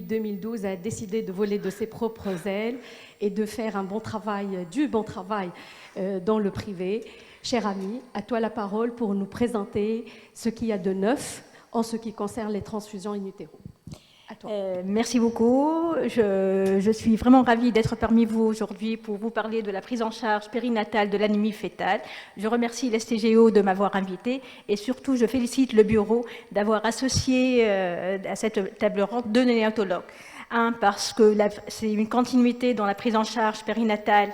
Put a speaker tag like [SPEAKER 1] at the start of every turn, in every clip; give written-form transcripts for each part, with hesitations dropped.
[SPEAKER 1] 2012 a décidé de voler de ses propres ailes et de faire un bon travail, dans le privé. Cher ami, à toi la parole pour nous présenter ce qu'il y a de neuf en ce qui concerne les transfusions in utero. À toi.
[SPEAKER 2] Merci beaucoup. Je suis vraiment ravie d'être parmi vous aujourd'hui pour vous parler de la prise en charge périnatale de l'anémie fœtale. Je remercie l'STGO de m'avoir invité et surtout je félicite le bureau d'avoir associé à cette table ronde deux néonatologues. Un, parce que c'est une continuité dans la prise en charge périnatale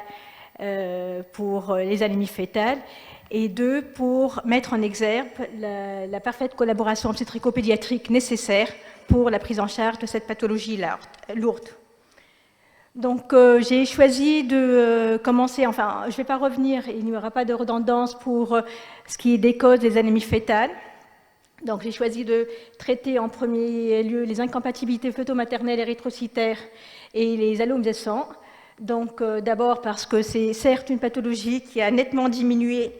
[SPEAKER 2] pour les anémies fœtales, et deux, pour mettre en exergue la parfaite collaboration obstétrico-pédiatrique nécessaire pour la prise en charge de cette pathologie lourde. Donc, j'ai choisi de commencer, enfin, je ne vais pas revenir, il n'y aura pas de redondance pour ce qui est des causes des anémies fœtales. Donc, j'ai choisi de traiter en premier lieu les incompatibilités fœto-maternelles érythrocytaires et les allomécents. Donc, d'abord parce que c'est certes une pathologie qui a nettement diminué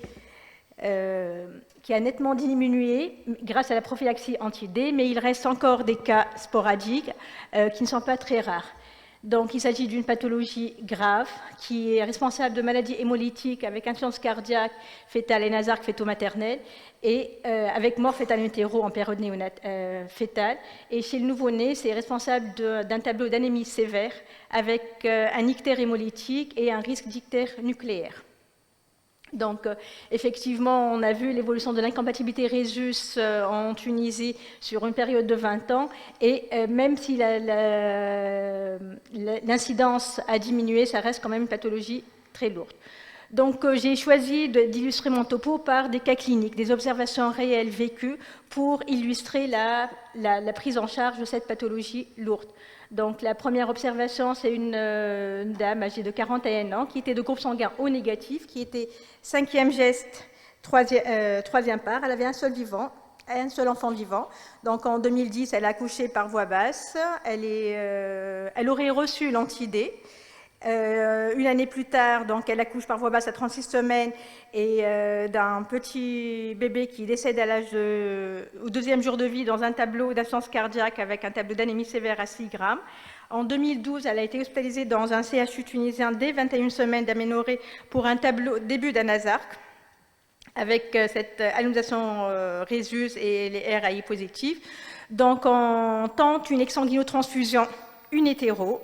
[SPEAKER 2] grâce à la prophylaxie anti-D, mais il reste encore des cas sporadiques qui ne sont pas très rares. Donc, il s'agit d'une pathologie grave qui est responsable de maladies hémolytiques avec insuffisance cardiaque fœtale et nasarque fœto-maternelle et avec mort fœtale in utero en période fœtale. Et chez le nouveau-né, c'est responsable d'un tableau d'anémie sévère avec un ictère hémolytique et un risque d'ictère nucléaire. Donc, effectivement, on a vu l'évolution de l'incompatibilité Rhésus en Tunisie sur une période de 20 ans, et même si l'incidence a diminué, ça reste quand même une pathologie très lourde. Donc, j'ai choisi d'illustrer mon topo par des cas cliniques, des observations réelles vécues pour illustrer la prise en charge de cette pathologie lourde. Donc, la première observation, c'est une dame âgée de 41 ans qui était de groupe sanguin O négatif, qui était 5e geste, 3e part. Elle avait un seul enfant vivant. Donc, en 2010, elle a accouché par voie basse. Elle aurait reçu l'anti-D. Une année plus tard, donc, elle accouche par voie basse à 36 semaines et d'un petit bébé qui décède au deuxième jour de vie dans un tableau d'insuffisance cardiaque avec un tableau d'anémie sévère à 6 grammes. En 2012, elle a été hospitalisée dans un CHU tunisien dès 21 semaines d'aménorrhée pour un tableau début d'anasarque avec cette allomélisation Rhésus et les RAI positifs. Donc, on tente une exsanguinotransfusion in utero.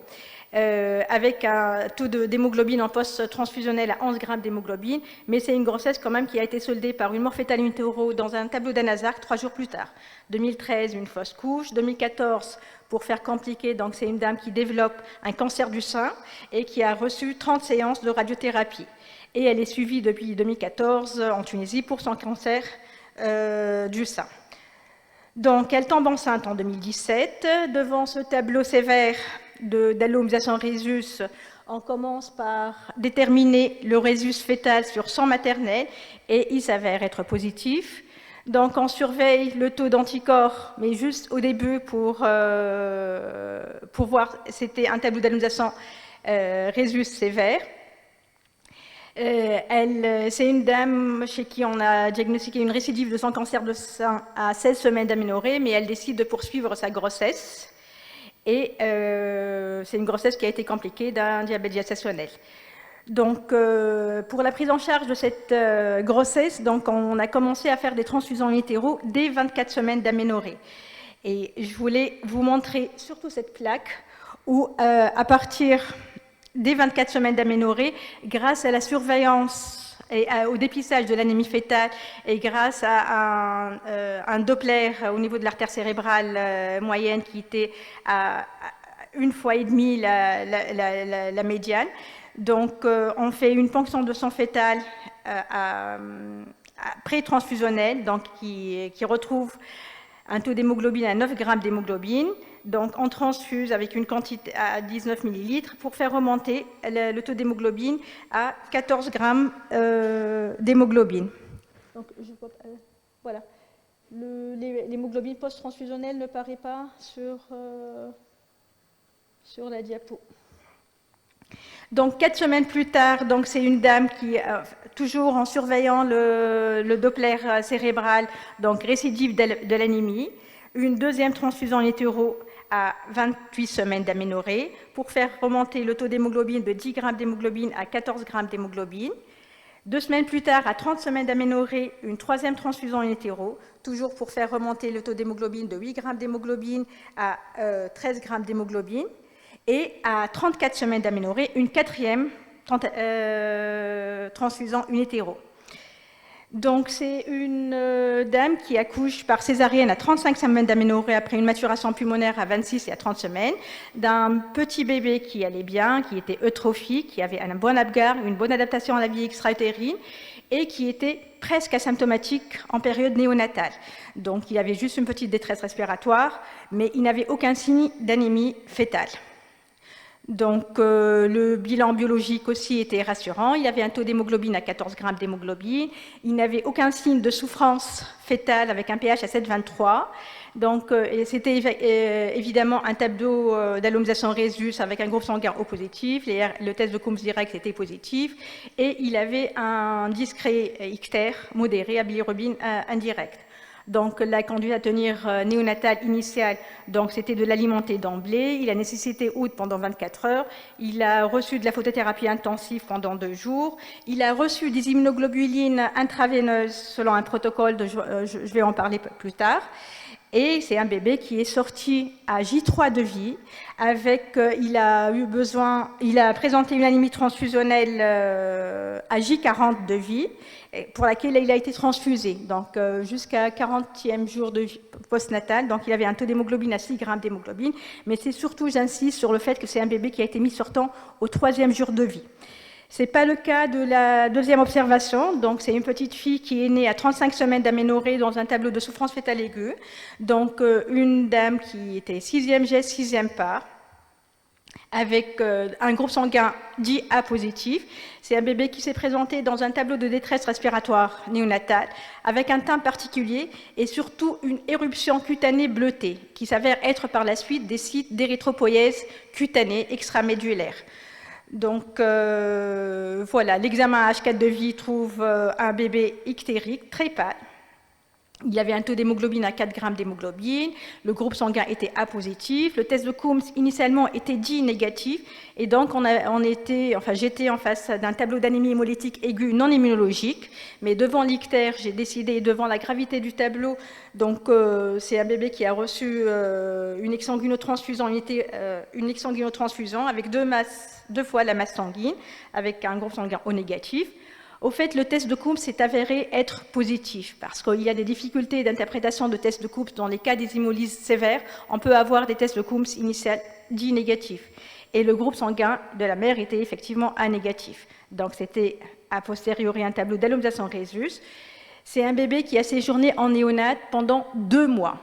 [SPEAKER 2] Avec un taux d'hémoglobine en post-transfusionnel à 11 grammes d'hémoglobine, mais c'est une grossesse quand même qui a été soldée par une mort fœtale in utero dans un tableau d'anasarque 3 jours plus tard. 2013, une fausse couche. 2014, pour faire compliqué, donc c'est une dame qui développe un cancer du sein et qui a reçu 30 séances de radiothérapie. Et elle est suivie depuis 2014 en Tunisie pour son cancer du sein. Donc, elle tombe enceinte en 2017. Devant ce tableau sévère d'allomélisation Rhésus, on commence par déterminer le Rhésus fœtal sur sang maternel et il s'avère être positif. Donc, on surveille le taux d'anticorps, mais juste au début pour voir, c'était un tableau d'allomélisation Rhésus sévère. C'est une dame chez qui on a diagnostiqué une récidive de son cancer de sein à 16 semaines d'aménorrhée, mais elle décide de poursuivre sa grossesse. Et c'est une grossesse qui a été compliquée d'un diabète gestationnel. Donc, pour la prise en charge de cette grossesse, donc, on a commencé à faire des transfusions in utero dès 24 semaines d'aménorrhée. Et je voulais vous montrer surtout cette plaque où, à partir des 24 semaines d'aménorrhée, grâce à la surveillance et au dépistage de l'anémie fœtale et grâce à un Doppler au niveau de l'artère cérébrale moyenne qui était à 1,5 fois la médiane. Donc, on fait une ponction de sang fœtal pré-transfusionnelle, donc qui retrouve un taux d'hémoglobine à 9 grammes d'hémoglobine. Donc, on transfuse avec une quantité à 19 millilitres pour faire remonter le taux d'hémoglobine à 14 grammes d'hémoglobine. Donc, voilà. L'hémoglobine post-transfusionnelle ne paraît pas sur la diapo. Donc, 4 semaines plus tard, donc c'est une dame qui, toujours en surveillant le Doppler cérébral, donc récidive de l'anémie, une deuxième transfusion in utero à 28 semaines d'aménorrhée pour faire remonter le taux d'hémoglobine de 10 grammes d'hémoglobine à 14 grammes d'hémoglobine. 2 semaines plus tard, à 30 semaines d'aménorrhée, une troisième transfusion in utero, toujours pour faire remonter le taux d'hémoglobine de 8 grammes d'hémoglobine à 13 grammes d'hémoglobine. Et à 34 semaines d'aménorrhée, une quatrième transfusion in utero. Donc, c'est une dame qui accouche par césarienne à 35 semaines d'aménorrhée après une maturation pulmonaire à 26 et à 30 semaines, d'un petit bébé qui allait bien, qui était eutrophique, qui avait un bon Apgar, une bonne adaptation à la vie extra-utérine et qui était presque asymptomatique en période néonatale. Donc, il avait juste une petite détresse respiratoire, mais il n'avait aucun signe d'anémie fœtale. Donc, le bilan biologique aussi était rassurant. Il avait un taux d'hémoglobine à 14 grammes d'hémoglobine. Il n'avait aucun signe de souffrance fœtale avec un pH à 7,23. Donc, c'était évidemment un tableau d'allomisation Rhesus avec un groupe sanguin O positif. Le test de Coombs direct était positif. Et il avait un discret ictère modéré à bilirubine indirecte. Donc, la conduite à tenir néonatale initiale, donc c'était de l'alimenter d'emblée. Il a nécessité OUD pendant 24 heures. Il a reçu de la photothérapie intensive pendant 2 jours. Il a reçu des immunoglobulines intraveineuses selon un protocole, je vais en parler plus tard. Et c'est un bébé qui est sorti à J3 de vie, avec, il a présenté une anémie transfusionnelle à J40 de vie, pour laquelle il a été transfusé, donc jusqu'à 40e jour de vie postnatal. Donc il avait un taux d'hémoglobine à 6 grammes d'hémoglobine, mais c'est surtout, j'insiste sur le fait que c'est un bébé qui a été mis sortant au 3e jour de vie. Ce n'est pas le cas de la deuxième observation. Donc, c'est une petite fille qui est née à 35 semaines d'aménorrhée dans un tableau de souffrance fœtale aiguë. Donc, une dame qui était 6e geste, 6e pas, avec un groupe sanguin dit A positif. C'est un bébé qui s'est présenté dans un tableau de détresse respiratoire néonatale, avec un teint particulier et surtout une éruption cutanée bleutée, qui s'avère être par la suite des sites d'érythropoïèse cutanée extramédullaire. Donc voilà, l'examen H4 de vie trouve un bébé ictérique, très pâle. Il avait un taux d'hémoglobine à 4 grammes d'hémoglobine, le groupe sanguin était A positif, le test de Coombs initialement était dit négatif, et donc j'étais en face d'un tableau d'anémie hémolytique aiguë non immunologique, mais devant l'ictère, j'ai décidé, devant la gravité du tableau, donc c'est un bébé qui a reçu une exsanguinotransfusion avec 2 fois la masse sanguine, avec un groupe sanguin O négatif. Au fait, le test de Coombs s'est avéré être positif parce qu'il y a des difficultés d'interprétation de tests de Coombs dans les cas des hémolyses sévères. On peut avoir des tests de Coombs initial dits négatifs. Et le groupe sanguin de la mère était effectivement A négatif. Donc, c'était a posteriori un tableau d'allomisation Rhesus. C'est un bébé qui a séjourné en néonat pendant 2 mois.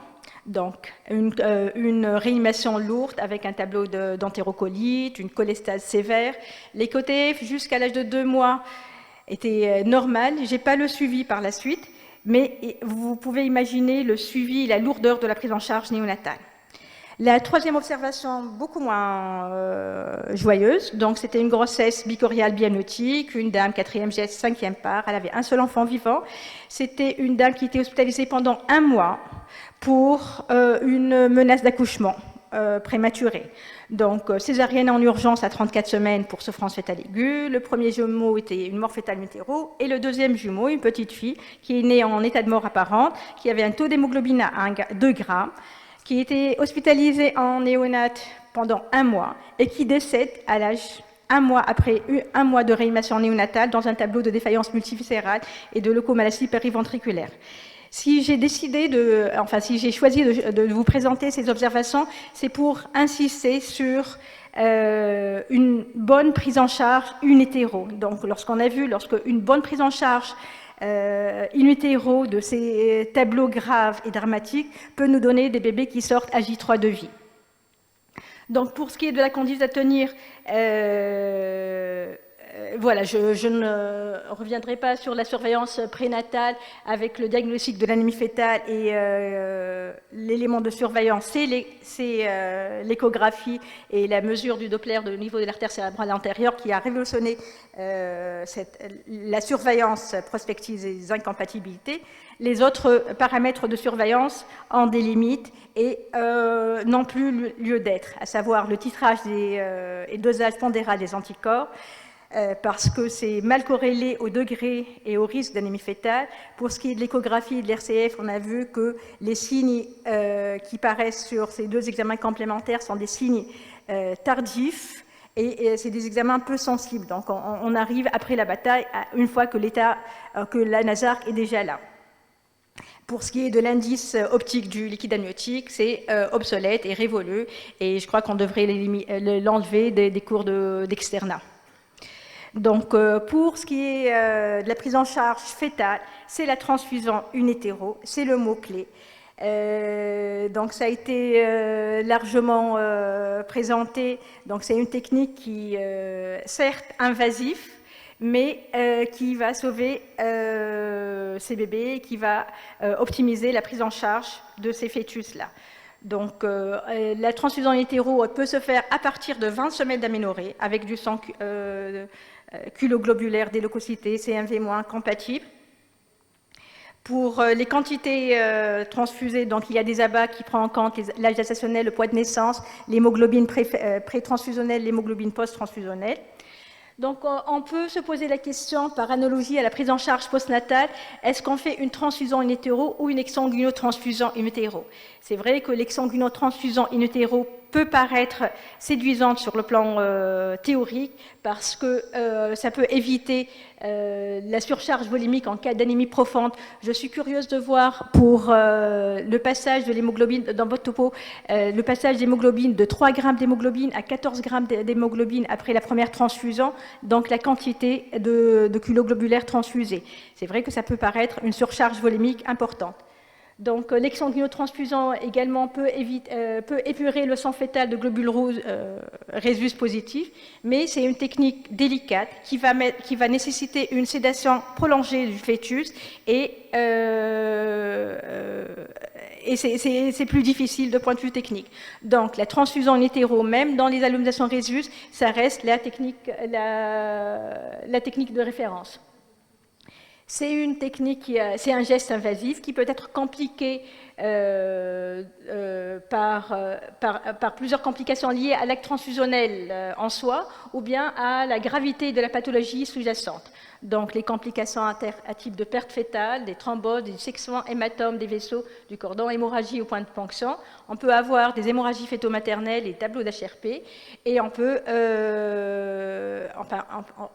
[SPEAKER 2] Donc, une réanimation lourde avec un tableau d'entérocolite, une cholestase sévère. Les côtés jusqu'à l'âge de 2 mois était normal. Je n'ai pas le suivi par la suite, mais vous pouvez imaginer le suivi et la lourdeur de la prise en charge néonatale. La troisième observation, beaucoup moins joyeuse, donc c'était une grossesse bicoriale biamniotique, une dame 4e geste, 5e part, elle avait un seul enfant vivant. C'était une dame qui était hospitalisée pendant 1 mois pour une menace d'accouchement prématurée. Donc, césarienne en urgence à 34 semaines pour souffrance fœtale aiguë. Le premier jumeau était une mort fœtale météro. Et le deuxième jumeau, une petite fille, qui est née en état de mort apparente, qui avait un taux d'hémoglobine à 2 grammes, qui était hospitalisée en néonat pendant 1 mois et qui décède à l'âge 1 mois après 1 mois de réanimation néonatale dans un tableau de défaillance multiviscérale et de leucomalacie périventriculaire. Si j'ai choisi de vous présenter ces observations, c'est pour insister sur une bonne prise en charge in utero. Donc, lorsque une bonne prise en charge in utero de ces tableaux graves et dramatiques peut nous donner des bébés qui sortent à J3 de vie. Donc, pour ce qui est de la conduite à tenir voilà, je ne reviendrai pas sur la surveillance prénatale avec le diagnostic de l'anémie fétale et l'élément de surveillance, c'est l'échographie et la mesure du Doppler de niveau de l'artère cérébrale antérieure qui a révolutionné la surveillance prospective des incompatibilités. Les autres paramètres de surveillance ont des limites et n'ont plus lieu d'être, à savoir le titrage et le dosage pondéral des anticorps, parce que c'est mal corrélé au degré et au risque d'anémie fétale. Pour ce qui est de l'échographie et de l'RCF, on a vu que les signes qui paraissent sur ces deux examens complémentaires sont des signes tardifs et c'est des examens peu sensibles. Donc on arrive après la bataille, une fois que la NASARC est déjà là. Pour ce qui est de l'indice optique du liquide amniotique, c'est obsolète et révolu, et je crois qu'on devrait l'enlever des cours d'externat. Donc, pour ce qui est de la prise en charge fétale, c'est la transfusion in utero, c'est le mot-clé. Donc, ça a été largement présenté. Donc, c'est une technique qui, certes, invasive, mais qui va sauver ces bébés, qui va optimiser la prise en charge de ces fœtus-là. Donc, la transfusion in utero peut se faire à partir de 20 semaines d'aménorrhée avec du sang culoglobulaire déleucocyté, CMV- compatible. Pour les quantités transfusées, donc il y a des abats qui prennent en compte l'âge gestationnel, le poids de naissance, l'hémoglobine pré-transfusionnelle, l'hémoglobine post-transfusionnelle. Donc, on peut se poser la question, par analogie à la prise en charge postnatale, est-ce qu'on fait une transfusion in utero ou une exsanguinotransfusion in utero? C'est vrai que l'exsanguinotransfusion in utero peut paraître séduisante sur le plan théorique parce que ça peut éviter la surcharge volimique en cas d'anémie profonde. Je suis curieuse de voir pour le passage de l'hémoglobine, dans votre topo, le passage d'hémoglobine de 3 grammes d'hémoglobine à 14 grammes d'hémoglobine après la première transfusion, donc la quantité de culoglobulaire transfusée. C'est vrai que ça peut paraître une surcharge volimique importante. Donc, l'exsanguinotransfusion également peut épurer le sang fœtal de globules rouges rhésus positifs, mais c'est une technique délicate qui va nécessiter une sédation prolongée du fœtus et c'est plus difficile de point de vue technique. Donc, la transfusion in utero, même dans les alloménations rhésus, ça reste la technique de référence. C'est une technique, c'est un geste invasif qui peut être compliqué par plusieurs complications liées à l'acte transfusionnel en soi ou bien à la gravité de la pathologie sous-jacente. Donc, les complications à type de perte fœtale, des thromboses, des dissections, hématomes, des vaisseaux, du cordon, hémorragie au point de ponction. On peut avoir des hémorragies fœto-maternelles et tableaux d'HRP. Et on peut,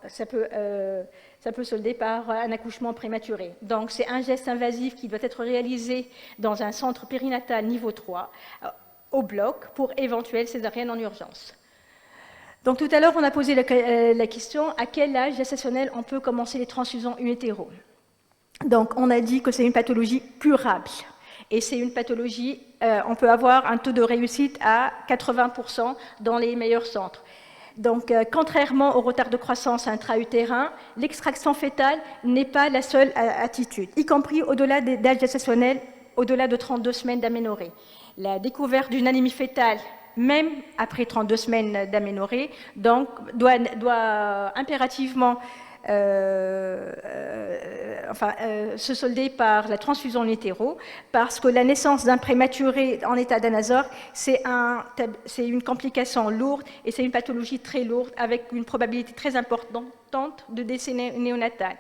[SPEAKER 2] ça peut solder par un accouchement prématuré. Donc, c'est un geste invasif qui doit être réalisé dans un centre périnatal niveau 3, au bloc, pour éventuelle césarienne en urgence. Donc, tout à l'heure, on a posé la question à quel âge gestationnel on peut commencer les transfusions in utero. Donc, on a dit que c'est une pathologie curable. Et c'est une pathologie, on peut avoir un taux de réussite à 80% dans les meilleurs centres. Donc, contrairement au retard de croissance intra-utérin, l'extraction fœtale n'est pas la seule attitude, y compris au-delà des âges gestationnels, au-delà de 32 semaines d'aménorrhée. La découverte d'une anémie fœtale, même après 32 semaines d'aménorrhée, donc doit impérativement se solder par la transfusion in utero, parce que la naissance d'un prématuré en état d'anasor, c'est une complication lourde et c'est une pathologie très lourde avec une probabilité très importante de décès néonatal.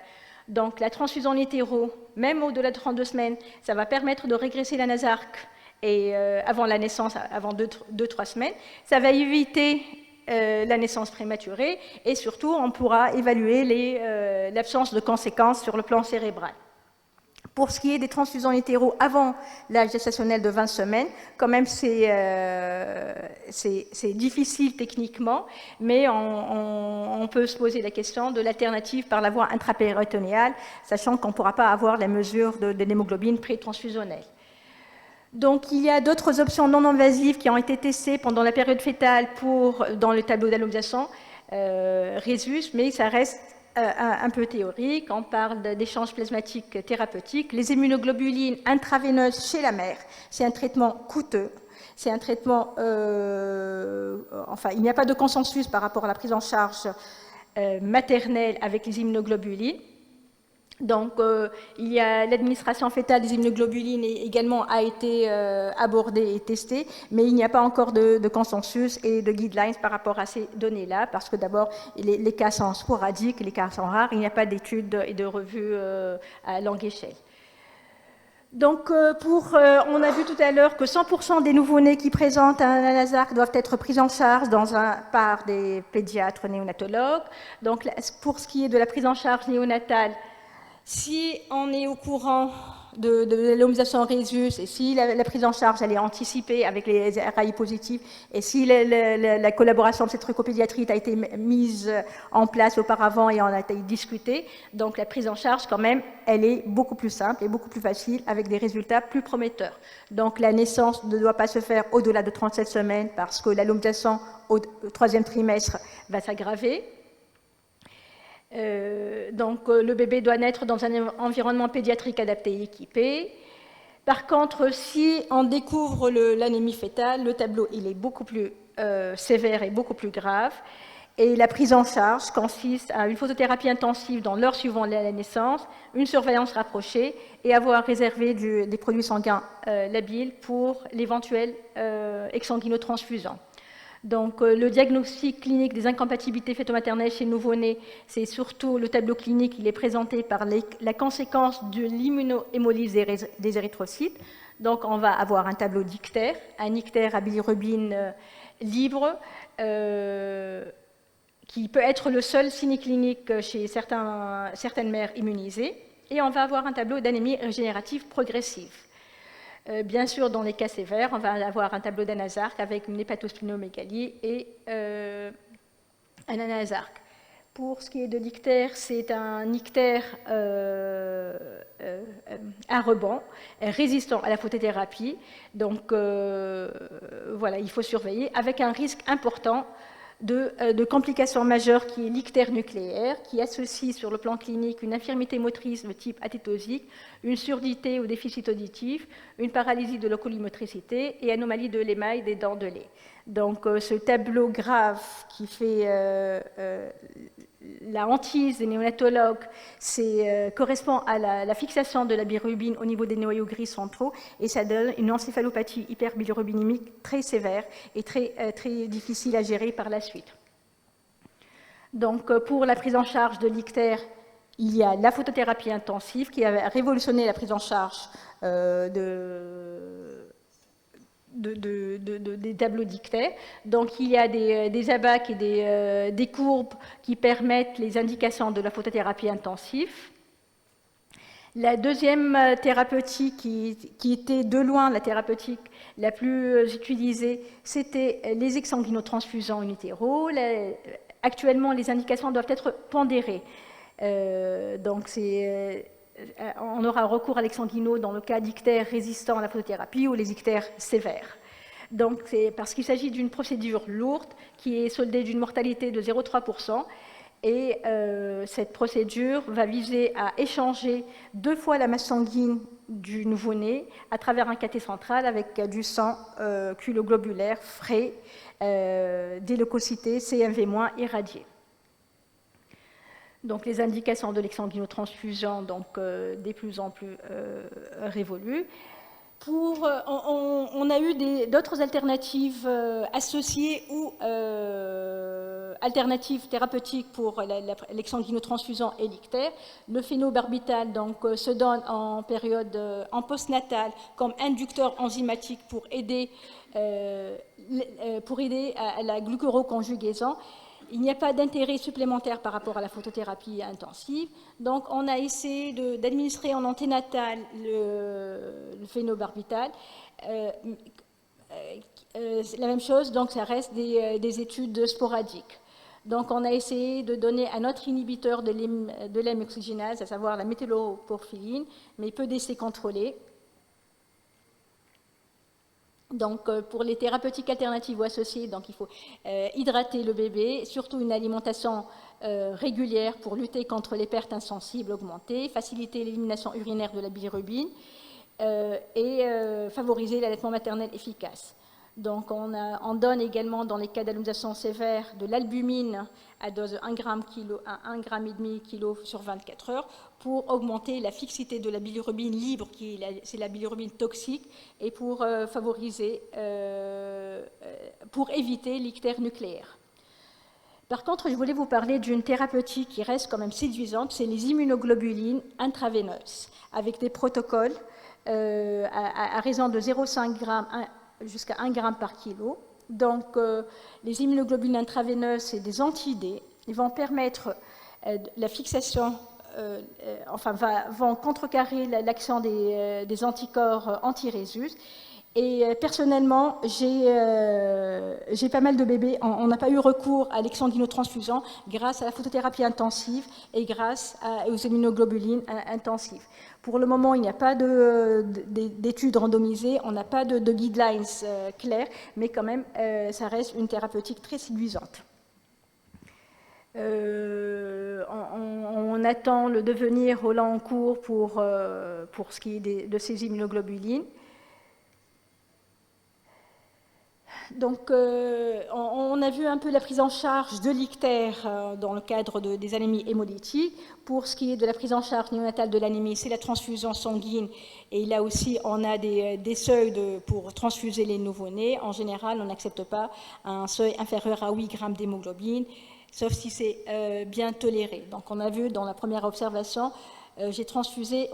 [SPEAKER 2] Donc la transfusion in utero, même au-delà de 32 semaines, ça va permettre de régresser la NASARC et avant la naissance, avant 2-3 semaines, ça va éviter la naissance prématurée et surtout on pourra évaluer l'absence de conséquences sur le plan cérébral. Pour ce qui est des transfusions in utero avant l'âge gestationnel de 20 semaines, quand même c'est difficile techniquement, mais on peut se poser la question de l'alternative par la voie intrapéritonéale, sachant qu'on ne pourra pas avoir la mesure de l'hémoglobine pré-transfusionnelle. Donc, il y a d'autres options non invasives qui ont été testées pendant la période fœtale dans le tableau d'alloménisation. Rhésus, mais ça reste un peu théorique. On parle d'échanges plasmatiques thérapeutiques. Les immunoglobulines intraveineuses chez la mère, c'est un traitement coûteux. C'est un traitement, enfin, il n'y a pas de consensus par rapport à la prise en charge maternelle avec les immunoglobulines. Donc, il y a l'administration fœtale des immunoglobulines également a été abordée et testée, mais il n'y a pas encore de consensus et de guidelines par rapport à ces données-là, parce que d'abord, les cas sont sporadiques, les cas sont rares, il n'y a pas d'études et de revues à longue échelle. Donc, on a vu tout à l'heure que 100% des nouveau-nés qui présentent un ANASARC doivent être pris en charge par des pédiatres néonatologues. Donc, pour ce qui est de la prise en charge néonatale, si on est au courant de l'homonisation Rhésus et si la prise en charge elle est anticipée avec les RAI positifs et si la collaboration de cette psychopédiatrie a été mise en place auparavant et on a été discutée, donc la prise en charge quand même, elle est beaucoup plus simple et beaucoup plus facile avec des résultats plus prometteurs. Donc la naissance ne doit pas se faire au-delà de 37 semaines parce que l'allomisation au troisième trimestre va s'aggraver. Donc le bébé doit naître dans un environnement pédiatrique adapté et équipé. Par contre, si on découvre l'anémie fœtale, le tableau il est beaucoup plus sévère et beaucoup plus grave. Et la prise en charge consiste à une photothérapie intensive dans l'heure suivant la naissance, une surveillance rapprochée et avoir réservé des produits sanguins labiles pour l'éventuel exsanguinotransfusant. Donc, le diagnostic clinique des incompatibilités fœto-maternelles chez le nouveau-né, c'est surtout le tableau clinique, il est présenté par la conséquence de l'immunohémolyse des érythrocytes. Donc, on va avoir un tableau d'ictère, un ictère à bilirubine libre, qui peut être le seul signe clinique chez certaines mères immunisées. Et on va avoir un tableau d'anémie régénérative progressive. Bien sûr, dans les cas sévères, on va avoir un tableau d'ANASARC avec une hépatosplinomégalie et un ANASARC. Pour ce qui est de l'ictère, c'est un ictère à rebond, résistant à la photothérapie. Donc, voilà, il faut surveiller avec un risque important de complications majeures qui est l'ictère nucléaire, qui associe sur le plan clinique une infirmité motrice de type athétosique, une surdité ou déficit auditif, une paralysie de l'oculomotricité et anomalie de l'émail des dents de lait. Donc ce tableau grave qui fait la hantise des néonatologues correspond à la fixation de la bilirubine au niveau des noyaux gris centraux et ça donne une encéphalopathie hyperbilirubinimique très sévère et très difficile à gérer par la suite. Donc pour la prise en charge de l'ictère, il y a la photothérapie intensive qui a révolutionné la prise en charge des tableaux d'ictère. Donc il y a des abacs et des courbes qui permettent les indications de la photothérapie intensive. La deuxième thérapeutique qui était de loin la thérapeutique la plus utilisée, c'était les exsanguinotransfusants in utero. Actuellement, les indications doivent être pondérées. Donc on aura recours à l'exsanguino dans le cas d'ictères résistants à la photothérapie ou les ictères sévères. Donc c'est parce qu'il s'agit d'une procédure lourde qui est soldée d'une mortalité de 0,3%. Et cette procédure va viser à échanger 2 fois la masse sanguine du nouveau-né à travers un cathé central avec du sang culoglobulaire frais, des leucocytés CMV- irradiés. Donc les indications de l'exsanguinotransfusion donc de plus en plus révolues. On a eu d'autres alternatives associées ou alternatives thérapeutiques pour l'exsanguinotransfusant et l'ictère. Le phénobarbital donc, se donne en période en postnatale comme inducteur enzymatique pour aider à la glucuroconjugaison. Il n'y a pas d'intérêt supplémentaire par rapport à la photothérapie intensive. Donc, on a essayé d'administrer en anténatal le phénobarbital. La même chose, donc ça reste des études sporadiques. Donc, on a essayé de donner un autre inhibiteur de l'hème oxygénase, à savoir la méthyloporphyline, mais peu d'essais contrôlés. Donc, pour les thérapeutiques alternatives ou associées, donc il faut hydrater le bébé, surtout une alimentation régulière pour lutter contre les pertes insensibles augmentées, faciliter l'élimination urinaire de la bilirubine et favoriser l'allaitement maternel efficace. Donc, on donne également, dans les cas d'albinisation sévère, de l'albumine à dose 1,5 kg sur 24 heures pour augmenter la fixité de la bilirubine libre, c'est la bilirubine toxique, et pour pour éviter l'ictère nucléaire. Par contre, je voulais vous parler d'une thérapeutique qui reste quand même séduisante, c'est les immunoglobulines intraveineuses, avec des protocoles à raison de 0,5 g jusqu'à 1 g par kilo. Donc, les immunoglobulines intraveineuses, c'est des anti-D. Ils vont permettre la fixation, vont contrecarrer l'action des anticorps anti-Rhésus. Et personnellement, j'ai pas mal de bébés. On n'a pas eu recours à l'exsanguinotransfusion grâce à la photothérapie intensive et grâce aux immunoglobulines intensives. Pour le moment, il n'y a pas d'études randomisées, on n'a pas de guidelines clairs, mais quand même, ça reste une thérapeutique très séduisante. On attend le devenir au long cours pour ce qui est de ces immunoglobulines. Donc, on a vu un peu la prise en charge de l'ictère dans le cadre des anémies hémolytiques. Pour ce qui est de la prise en charge néonatale de l'anémie, c'est la transfusion sanguine. Et là aussi, on a des seuils pour transfuser les nouveau-nés. En général, on n'accepte pas un seuil inférieur à 8 grammes d'hémoglobine, sauf si c'est bien toléré. Donc, on a vu dans la première observation, j'ai transfusé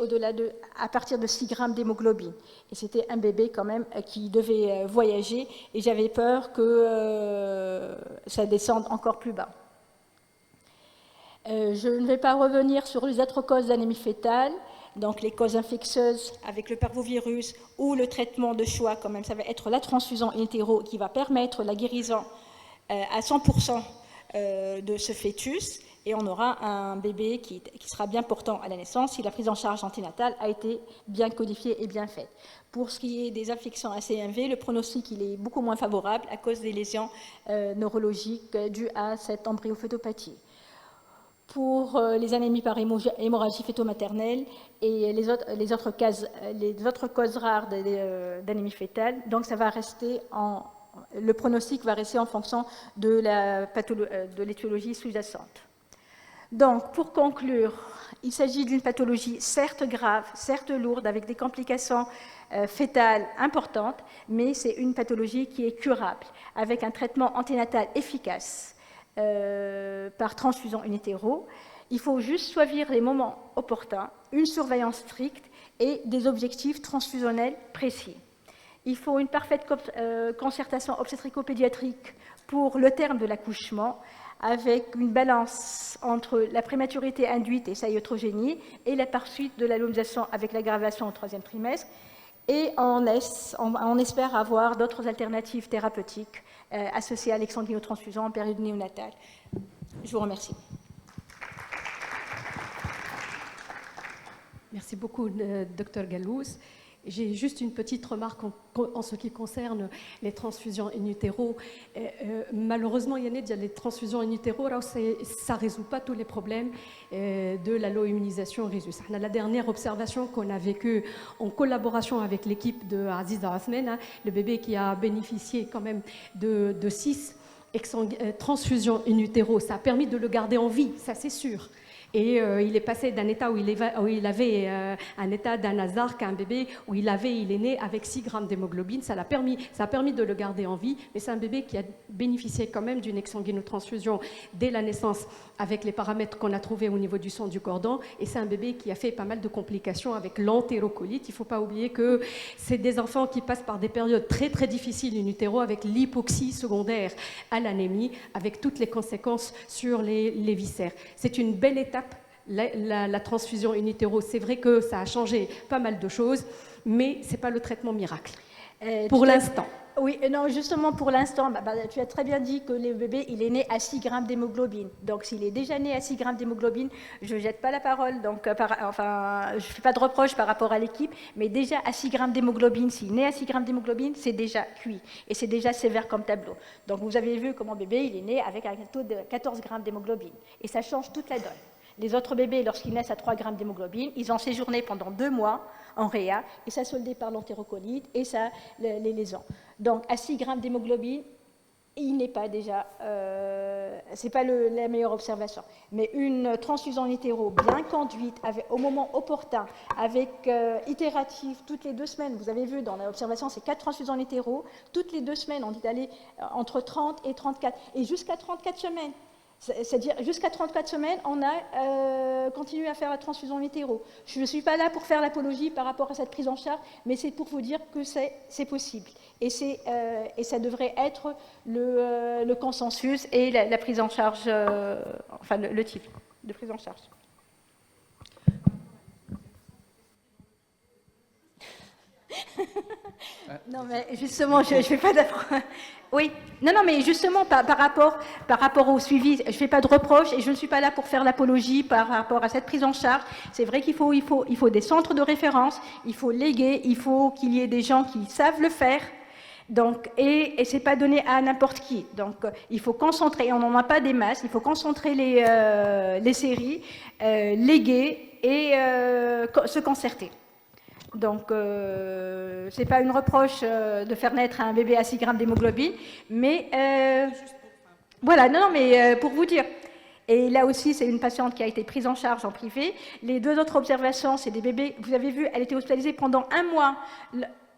[SPEAKER 2] à partir de 6 grammes d'hémoglobine. Et c'était un bébé quand même qui devait voyager et j'avais peur que ça descende encore plus bas. Je ne vais pas revenir sur les autres causes d'anémie fétale, donc les causes infectieuses avec le parvovirus ou le traitement de choix, quand même, ça va être la transfusion in utero qui va permettre la guérison à 100% de ce fœtus. Et on aura un bébé qui sera bien portant à la naissance si la prise en charge anténatale a été bien codifiée et bien faite. Pour ce qui est des infections ACMV, le pronostic il est beaucoup moins favorable à cause des lésions neurologiques dues à cette embryophétopathie. Pour les anémies par hémorragie fœto-maternelle et les autres causes rares d'anémie fétale, donc ça va rester le pronostic va rester en fonction de l'étiologie sous-jacente. Donc, pour conclure, il s'agit d'une pathologie certes grave, certes lourde, avec des complications fétales importantes, mais c'est une pathologie qui est curable, avec un traitement anténatal efficace par transfusion in utero. Il faut juste choisir les moments opportuns, une surveillance stricte et des objectifs transfusionnels précis. Il faut une parfaite concertation obstétrico-pédiatrique pour le terme de l'accouchement, avec une balance entre la prématurité induite et sa iatrogénie et la poursuite de l'allonisation avec l'aggravation au 3e trimestre. Et on espère avoir d'autres alternatives thérapeutiques associées à l'exsanguinotransfusion en période néonatale. Je vous remercie.
[SPEAKER 1] Merci beaucoup, Dr Gallous. J'ai juste une petite remarque en ce qui concerne les transfusions in utero. Malheureusement, il y a les transfusions in utero, ça ne résout pas tous les problèmes de l'alloimmunisation Rhésus. La dernière observation qu'on a vécue en collaboration avec l'équipe de Aziza Othman, le bébé qui a bénéficié quand même de 6 transfusions in utero, ça a permis de le garder en vie, ça c'est sûr. Et il est passé d'un état où il avait un état d'un hasard qu'un bébé où il est né avec 6 grammes d'hémoglobine. Ça a permis de le garder en vie, mais c'est un bébé qui a bénéficié quand même d'une exsanguinotransfusion dès la naissance avec les paramètres qu'on a trouvés au niveau du sang du cordon. Et c'est un bébé qui a fait pas mal de complications avec l'entérocolite. Il ne faut pas oublier que c'est des enfants qui passent par des périodes très très difficiles in utero avec l'hypoxie secondaire à l'anémie, avec toutes les conséquences sur les viscères. C'est une belle étape. La transfusion in utero, c'est vrai que ça a changé pas mal de choses, mais ce n'est pas le traitement miracle, pour l'instant.
[SPEAKER 2] Oui, non, justement pour l'instant, tu as très bien dit que le bébé, il est né à 6 grammes d'hémoglobine. Donc s'il est déjà né à 6 grammes d'hémoglobine, je ne jette pas la parole, donc, je ne fais pas de reproche par rapport à l'équipe, mais déjà à 6 grammes d'hémoglobine, s'il est né à 6 grammes d'hémoglobine, c'est déjà cuit, et c'est déjà sévère comme tableau. Donc vous avez vu que mon bébé, il est né avec un taux de 14 grammes d'hémoglobine, et ça change toute la donne. Les autres bébés, lorsqu'ils naissent à 3 grammes d'hémoglobine, ils ont séjourné pendant 2 mois en réa, et ça soldé par l'entérocolite et ça les lésions. Donc à 6 grammes d'hémoglobine, il n'est pas déjà, c'est pas la meilleure observation. Mais une transfusion en hétéro bien conduite, au moment opportun, avec itératif, toutes les 2 semaines, vous avez vu dans l'observation, c'est 4 transfusions en hétéro, toutes les 2 semaines, on est allé entre 30 et 34, et jusqu'à 34 semaines. C'est-à-dire, jusqu'à 34 semaines, on a continué à faire la transfusion en hétéro. Je ne suis pas là pour faire l'apologie par rapport à cette prise en charge, mais c'est pour vous dire que c'est possible. Et ça devrait être le consensus et la prise en charge, enfin le type de prise en charge. Non, mais justement, je ne fais pas d'approche. Oui, non, mais justement, par rapport au suivi, je ne fais pas de reproche et je ne suis pas là pour faire l'apologie par rapport à cette prise en charge. C'est vrai qu'il faut des centres de référence, il faut léguer, il faut qu'il y ait des gens qui savent le faire. Donc, et ce n'est pas donné à n'importe qui. Donc, il faut concentrer, on n'en a pas des masses, il faut concentrer les séries, léguer et se concerter. Donc, ce n'est pas une reproche de faire naître un bébé à 6 grammes d'hémoglobine, mais voilà, non, mais pour vous dire. Et là aussi, c'est une patiente qui a été prise en charge en privé. Les 2 autres observations, c'est des bébés, vous avez vu, elle était hospitalisée pendant 1 mois.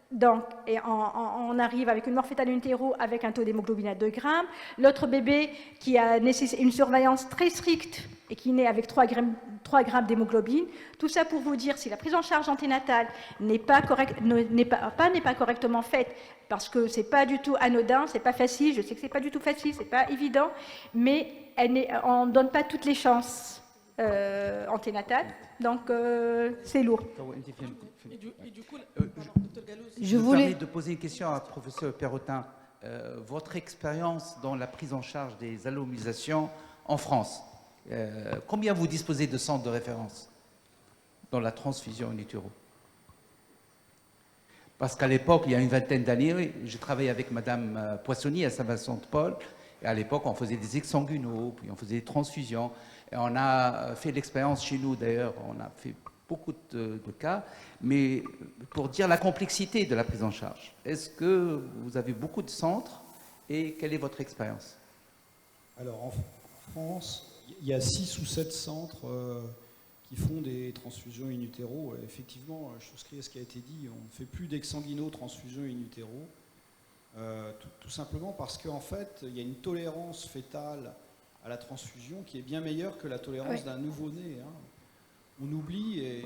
[SPEAKER 2] Donc, et on arrive avec une mort fétale utéro avec un taux d'hémoglobine à 2 grammes. L'autre bébé qui a nécessité une surveillance très stricte et qui naît avec 3 grammes d'hémoglobine. Tout ça pour vous dire, si la prise en charge anténatale n'est pas correctement faite, parce que c'est pas du tout anodin, c'est pas facile, je sais que c'est pas du tout facile, c'est pas évident, mais on ne donne pas toutes les chances anténatales, donc c'est lourd.
[SPEAKER 3] Et du coup, je voulais de poser une question à professeur Perrotin. Votre expérience dans la prise en charge des allomisations en France, combien vous disposez de centres de référence dans la transfusion in utero? Parce qu'à l'époque, il y a une vingtaine d'années, je travaillais avec Madame Poissonnier à Saint-Vincent-de-Paul, et à l'époque, on faisait des exsanguinaux, puis on faisait des transfusions, et on a fait l'expérience chez nous, d'ailleurs, on a fait beaucoup de cas, mais pour dire la complexité de la prise en charge, est-ce que vous avez beaucoup de centres et quelle est votre expérience?
[SPEAKER 4] Alors en France, il y a 6 ou 7 centres qui font des transfusions in utero. Effectivement, je souscris à ce qui a été dit, on ne fait plus d'exsanguino-transfusion in utero, tout simplement parce qu'en fait, il y a une tolérance fétale à la transfusion qui est bien meilleure que la tolérance d'un nouveau-né. On oublie, et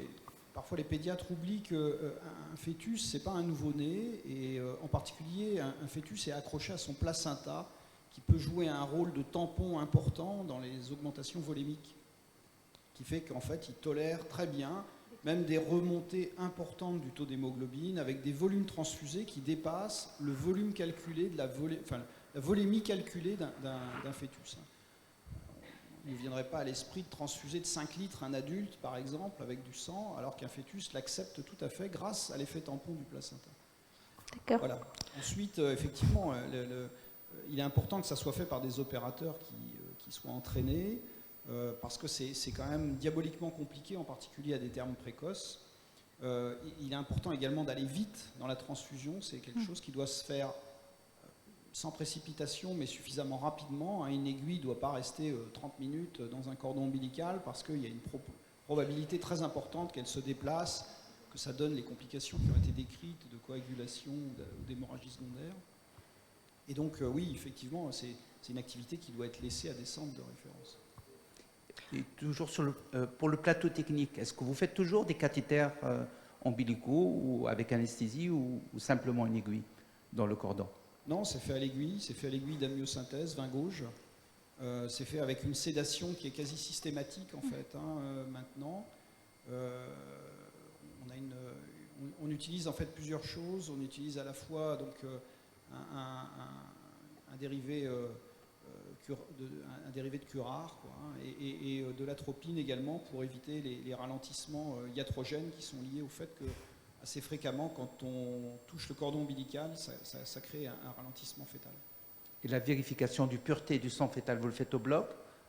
[SPEAKER 4] parfois les pédiatres oublient qu'un fœtus, ce n'est pas un nouveau-né, et en particulier, un fœtus est accroché à son placenta, qui peut jouer un rôle de tampon important dans les augmentations volémiques, qui fait qu'en fait, il tolère très bien, même des remontées importantes du taux d'hémoglobine, avec des volumes transfusés qui dépassent le volume calculé, la volémie calculée d'un fœtus. Il ne viendrait pas à l'esprit de transfuser de 5 litres un adulte, par exemple, avec du sang, alors qu'un fœtus l'accepte tout à fait grâce à l'effet tampon du placenta.
[SPEAKER 2] D'accord.
[SPEAKER 4] Voilà. Ensuite, effectivement, il est important que ça soit fait par des opérateurs qui soient entraînés, parce que c'est quand même diaboliquement compliqué, en particulier à des termes précoces. Il est important également d'aller vite dans la transfusion, c'est quelque chose qui doit se faire sans précipitation, mais suffisamment rapidement. Une aiguille ne doit pas rester 30 minutes dans un cordon ombilical parce qu'il y a une probabilité très importante qu'elle se déplace, que ça donne les complications qui ont été décrites de coagulation ou d'hémorragie secondaire. Et donc, oui, effectivement, c'est une activité qui doit être laissée à des centres de référence.
[SPEAKER 3] Et toujours pour le plateau technique, est-ce que vous faites toujours des cathéters ombilicaux ou avec anesthésie ou simplement une aiguille dans le cordon?
[SPEAKER 4] Non, c'est fait à l'aiguille d'amniosynthèse, vein gauche. C'est fait avec une sédation qui est quasi systématique en fait. Maintenant, on utilise en fait plusieurs choses. On utilise à la fois donc un dérivé de curare, quoi, hein, et de l'atropine également pour éviter les ralentissements iatrogènes qui sont liés au fait que assez fréquemment, quand on touche le cordon ombilical, ça crée un ralentissement fœtal.
[SPEAKER 3] Et la vérification du pureté du sang fœtal, vous le faites au bloc,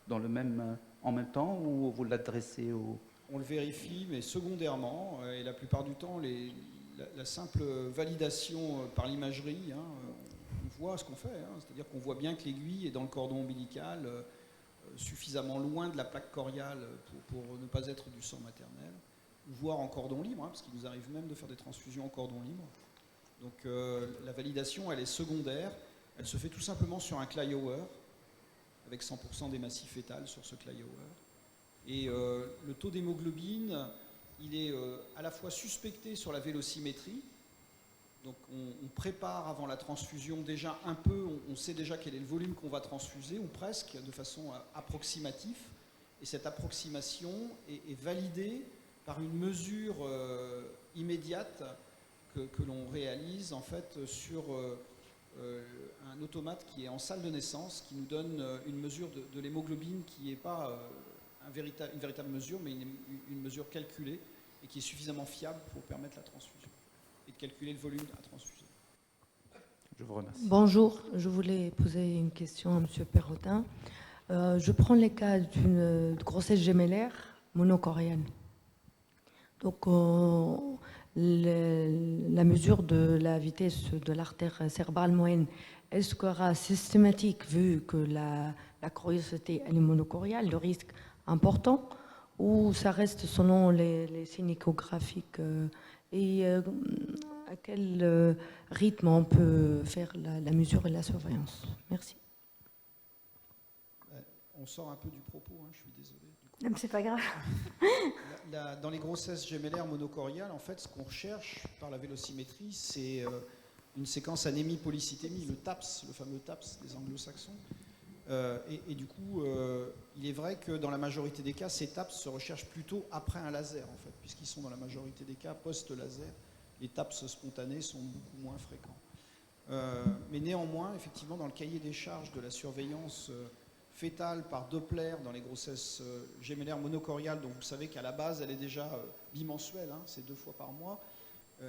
[SPEAKER 3] en même temps, ou vous l'adressez au...
[SPEAKER 4] On le vérifie, mais secondairement, et la plupart du temps, la simple validation par l'imagerie, hein, on voit ce qu'on fait, hein, c'est-à-dire qu'on voit bien que l'aiguille est dans le cordon ombilical, suffisamment loin de la plaque coriale pour ne pas être du sang maternel, ou voire en cordon libre, hein, parce qu'il nous arrive même de faire des transfusions en cordon libre. Donc la validation, elle est secondaire, elle se fait tout simplement sur un Cly-Hower, avec 100% d'hématie fétale sur ce Cly-Hower. Et le taux d'hémoglobine, il est à la fois suspecté sur la vélocimétrie, donc on prépare avant la transfusion déjà un peu, on sait déjà quel est le volume qu'on va transfuser, ou presque, de façon approximative, et cette approximation est validée par une mesure immédiate que l'on réalise en fait sur un automate qui est en salle de naissance, qui nous donne une mesure de l'hémoglobine qui n'est pas une véritable mesure, mais une mesure calculée et qui est suffisamment fiable pour permettre la transfusion et de calculer le volume à transfuser.
[SPEAKER 3] Je vous remercie.
[SPEAKER 5] Bonjour, je voulais poser une question à M. Perrotin. Je prends le cas d'une grossesse gémellaire monocoriale. Donc, la mesure de la vitesse de l'artère cérébrale moyenne, est-ce qu'elle sera systématique vu que la curiosité elle est monocoriale, le risque important, ou ça reste selon les signes échographiques et à quel rythme on peut faire la mesure et la surveillance? Merci.
[SPEAKER 4] On sort un peu du propos, hein, je suis désolé.
[SPEAKER 2] C'est pas grave.
[SPEAKER 4] Dans les grossesses gémellaires monocoriales, en fait, ce qu'on recherche par la vélocimétrie, c'est une séquence anémie-polycythémie, le TAPS, le fameux TAPS des anglo-saxons. Et du coup, il est vrai que dans la majorité des cas, ces TAPS se recherchent plutôt après un laser, en fait, puisqu'ils sont dans la majorité des cas post-laser. Les TAPS spontanés sont beaucoup moins fréquents. Mais néanmoins, effectivement, dans le cahier des charges de la surveillance fétale par Doppler dans les grossesses gémellaires monocoriales, donc vous savez qu'à la base, elle est déjà bimensuelle, hein, c'est 2 fois par mois,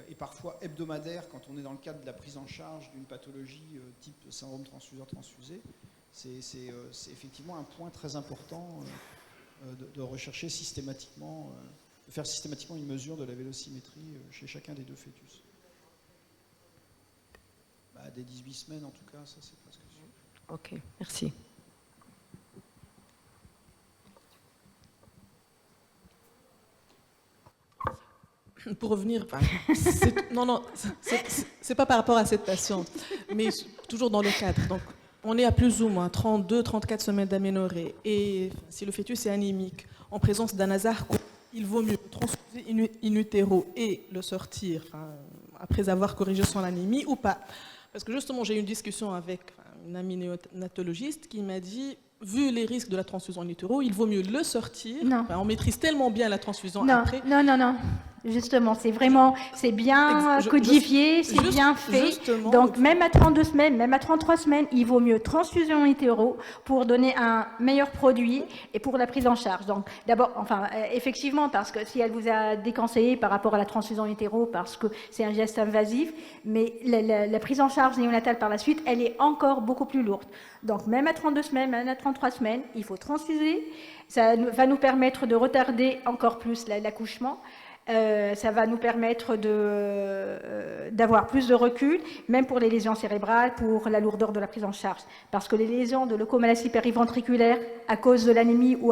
[SPEAKER 4] et parfois hebdomadaire quand on est dans le cadre de la prise en charge d'une pathologie type syndrome transfuseur-transfusé. C'est effectivement un point très important de rechercher systématiquement, de faire systématiquement une mesure de la vélocimétrie chez chacun des 2 fœtus. Dès 18 semaines en tout cas, ça c'est presque sûr.
[SPEAKER 5] Ok, merci.
[SPEAKER 6] Pour revenir, c'est pas par rapport à cette patiente, mais toujours dans le cadre. Donc, on est à plus ou moins 32-34 semaines d'aménorrhée. Et si le fœtus est anémique, en présence d'un hasard, il vaut mieux transfuser in utero et le sortir après avoir corrigé son anémie ou pas. Parce que justement, j'ai eu une discussion avec une amie néonatologiste qui m'a dit, vu les risques de la transfusion in utero, il vaut mieux le sortir.
[SPEAKER 2] Non.
[SPEAKER 6] On maîtrise tellement bien la transfusion
[SPEAKER 2] Non,
[SPEAKER 6] après.
[SPEAKER 2] non. Justement, c'est bien codifié, c'est bien fait. Donc, même à 32 semaines, même à 33 semaines, il vaut mieux transfusion in utero pour donner un meilleur produit et pour la prise en charge. Donc, d'abord, effectivement, parce que si elle vous a déconseillé par rapport à la transfusion in utero, parce que c'est un geste invasif, mais la prise en charge néonatale par la suite, elle est encore beaucoup plus lourde. Donc, même à 32 semaines, même à 33 semaines, il faut transfuser. Ça va nous permettre de retarder encore plus l'accouchement. Ça va nous permettre d'avoir plus de recul, même pour les lésions cérébrales, pour la lourdeur de la prise en charge. Parce que les lésions de leucomalacie périventriculaire, à cause de l'anémie ou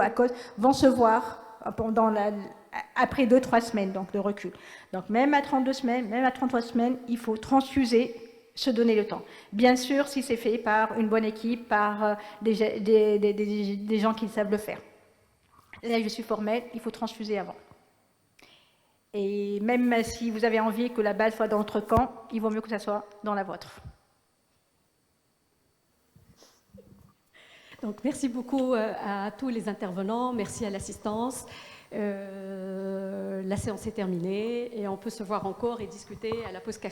[SPEAKER 2] vont se voir après 2-3 semaines donc, de recul. Donc même à 32 semaines, même à 33 semaines, il faut transfuser, se donner le temps. Bien sûr, si c'est fait par une bonne équipe, par des gens qui savent le faire. Là, je suis formelle, il faut transfuser avant. Et même si vous avez envie que la balle soit dans votre camp, il vaut mieux que ça soit dans la vôtre.
[SPEAKER 1] Donc, merci beaucoup à tous les intervenants, merci à l'assistance. La séance est terminée et on peut se voir encore et discuter à la pause café.